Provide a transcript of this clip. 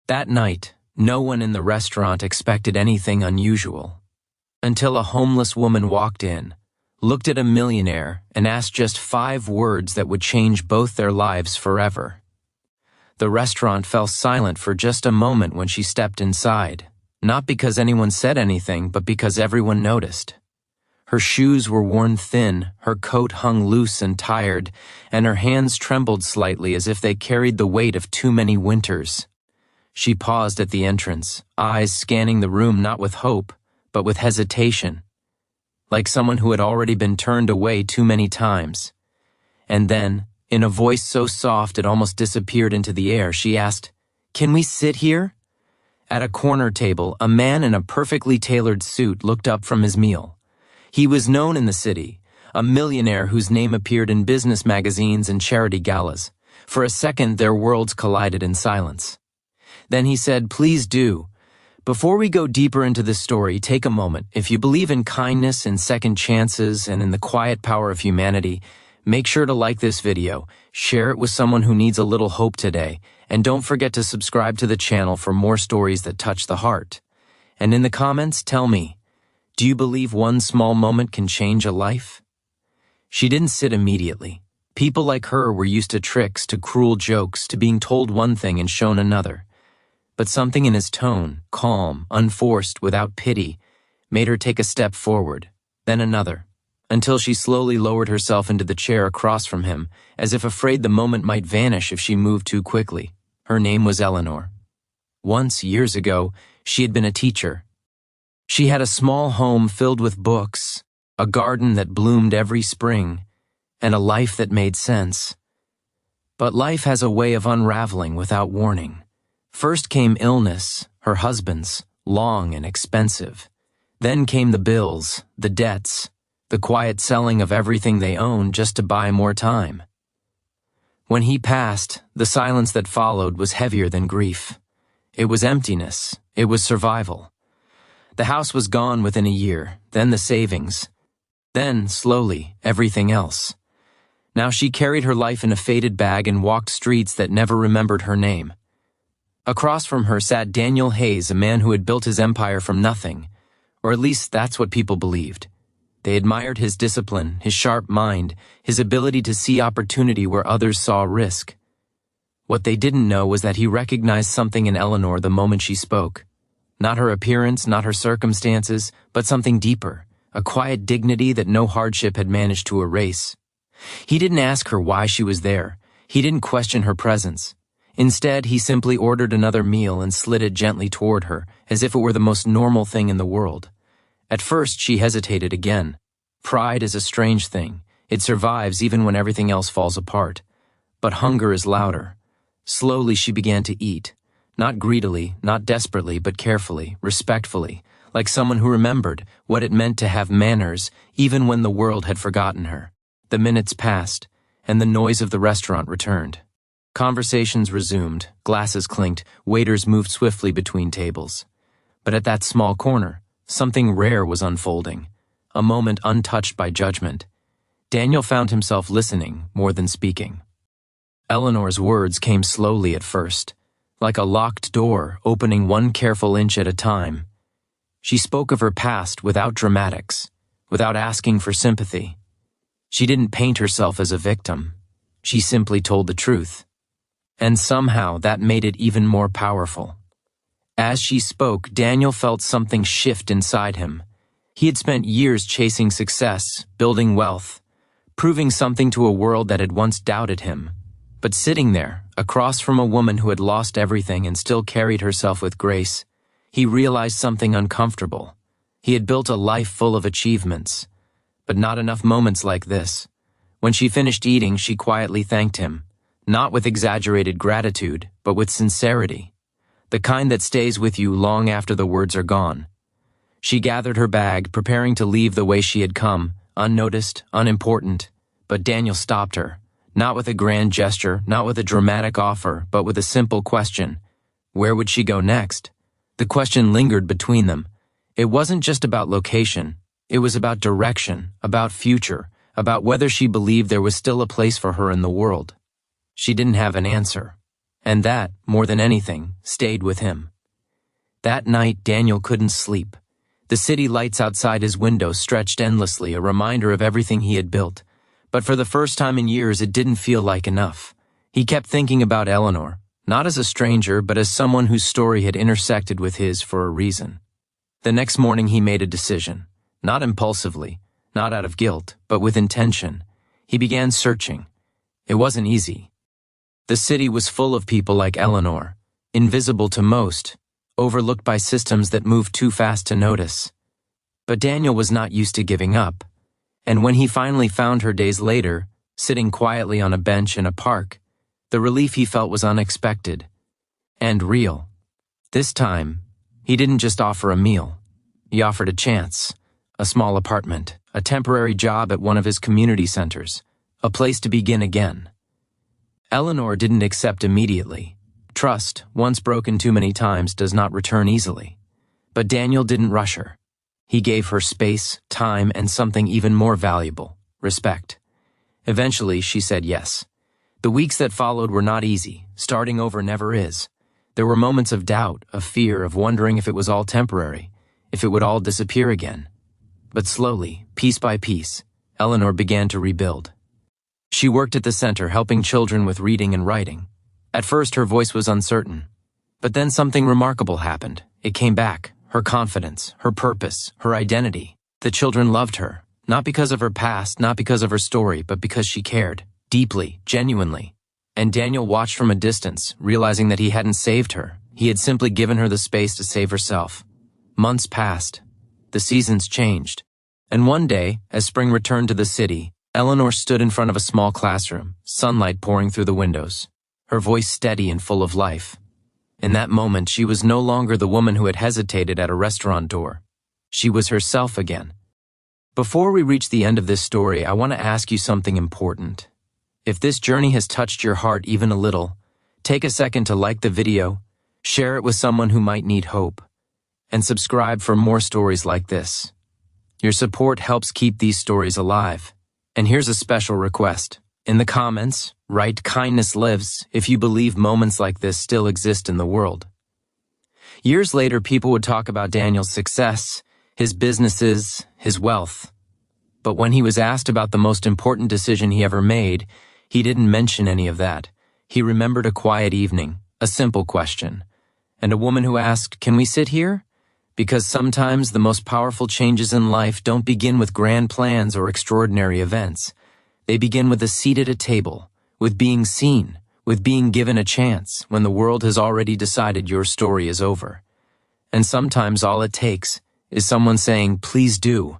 That night, no one in the restaurant expected anything unusual. Until a homeless woman walked in, looked at a millionaire, and asked just 5 words that would change both their lives forever. The restaurant fell silent for just a moment when she stepped inside, not because anyone said anything, but because everyone noticed. Her shoes were worn thin, her coat hung loose and tired, and her hands trembled slightly as if they carried the weight of too many winters. She paused at the entrance, eyes scanning the room not with hope, but with hesitation, like someone who had already been turned away too many times. And then, in a voice so soft it almost disappeared into the air, she asked, "Can we sit here?" At a corner table, a man in a perfectly tailored suit looked up from his meal. He was known in the city, a millionaire whose name appeared in business magazines and charity galas. For a second, their worlds collided in silence. Then he said, "Please do. Before we go deeper into this story, take a moment. If you believe in kindness and second chances and in the quiet power of humanity, make sure to like this video, share it with someone who needs a little hope today, and don't forget to subscribe to the channel for more stories that touch the heart. And in the comments, tell me, do you believe one small moment can change a life?" She didn't sit immediately. People like her were used to tricks, to cruel jokes, to being told one thing and shown another. But something in his tone, calm, unforced, without pity, made her take a step forward, then another, until she slowly lowered herself into the chair across from him, as if afraid the moment might vanish if she moved too quickly. Her name was Eleanor. Once, years ago, she had been a teacher. She had a small home filled with books, a garden that bloomed every spring, and a life that made sense. But life has a way of unraveling without warning. First came illness, her husband's, long and expensive. Then came the bills, the debts, the quiet selling of everything they owned just to buy more time. When he passed, the silence that followed was heavier than grief. It was emptiness. It was survival. The house was gone within a year, then the savings. Then, slowly, everything else. Now she carried her life in a faded bag and walked streets that never remembered her name. Across from her sat Daniel Hayes, a man who had built his empire from nothing, or at least that's what people believed. They admired his discipline, his sharp mind, his ability to see opportunity where others saw risk. What they didn't know was that he recognized something in Eleanor the moment she spoke. Not her appearance, not her circumstances, but something deeper, a quiet dignity that no hardship had managed to erase. He didn't ask her why she was there. He didn't question her presence. Instead, he simply ordered another meal and slid it gently toward her, as if it were the most normal thing in the world. At first, she hesitated again. Pride is a strange thing. It survives even when everything else falls apart. But hunger is louder. Slowly, she began to eat. Not greedily, not desperately, but carefully, respectfully, like someone who remembered what it meant to have manners even when the world had forgotten her. The minutes passed, and the noise of the restaurant returned. Conversations resumed, glasses clinked, waiters moved swiftly between tables. But at that small corner, something rare was unfolding, a moment untouched by judgment. Daniel found himself listening more than speaking. Eleanor's words came slowly at first, like a locked door opening one careful inch at a time. She spoke of her past without dramatics, without asking for sympathy. She didn't paint herself as a victim. She simply told the truth. And somehow that made it even more powerful. As she spoke, Daniel felt something shift inside him. He had spent years chasing success, building wealth, proving something to a world that had once doubted him. But sitting there, across from a woman who had lost everything and still carried herself with grace, he realized something uncomfortable. He had built a life full of achievements, but not enough moments like this. When she finished eating, she quietly thanked him. Not with exaggerated gratitude, but with sincerity. The kind that stays with you long after the words are gone. She gathered her bag, preparing to leave the way she had come, unnoticed, unimportant. But Daniel stopped her, not with a grand gesture, not with a dramatic offer, but with a simple question. Where would she go next? The question lingered between them. It wasn't just about location. It was about direction, about future, about whether she believed there was still a place for her in the world. She didn't have an answer. And that, more than anything, stayed with him. That night, Daniel couldn't sleep. The city lights outside his window stretched endlessly, a reminder of everything he had built. But for the first time in years, it didn't feel like enough. He kept thinking about Eleanor, not as a stranger, but as someone whose story had intersected with his for a reason. The next morning, he made a decision. Not impulsively, not out of guilt, but with intention. He began searching. It wasn't easy. The city was full of people like Eleanor, invisible to most, overlooked by systems that moved too fast to notice. But Daniel was not used to giving up. And when he finally found her days later, sitting quietly on a bench in a park, the relief he felt was unexpected and real. This time, he didn't just offer a meal. He offered a chance, a small apartment, a temporary job at one of his community centers, a place to begin again. Eleanor didn't accept immediately. Trust, once broken too many times, does not return easily. But Daniel didn't rush her. He gave her space, time, and something even more valuable, respect. Eventually, she said yes. The weeks that followed were not easy. Starting over never is. There were moments of doubt, of fear, of wondering if it was all temporary, if it would all disappear again. But slowly, piece by piece, Eleanor began to rebuild. She worked at the center, helping children with reading and writing. At first, her voice was uncertain. But then something remarkable happened. It came back. Her confidence, her purpose, her identity. The children loved her, not because of her past, not because of her story, but because she cared, deeply, genuinely. And Daniel watched from a distance, realizing that he hadn't saved her. He had simply given her the space to save herself. Months passed. The seasons changed. And one day, as spring returned to the city, Eleanor stood in front of a small classroom, sunlight pouring through the windows, her voice steady and full of life. In that moment, she was no longer the woman who had hesitated at a restaurant door. She was herself again. Before we reach the end of this story, I want to ask you something important. If this journey has touched your heart even a little, take a second to like the video, share it with someone who might need hope, and subscribe for more stories like this. Your support helps keep these stories alive. And here's a special request. In the comments, write "Kindness lives" if you believe moments like this still exist in the world. Years later, people would talk about Daniel's success, his businesses, his wealth. But when he was asked about the most important decision he ever made, he didn't mention any of that. He remembered a quiet evening, a simple question, and a woman who asked, "Can we sit here?" Because sometimes the most powerful changes in life don't begin with grand plans or extraordinary events. They begin with a seat at a table, with being seen, with being given a chance when the world has already decided your story is over. And sometimes all it takes is someone saying, "Please do,"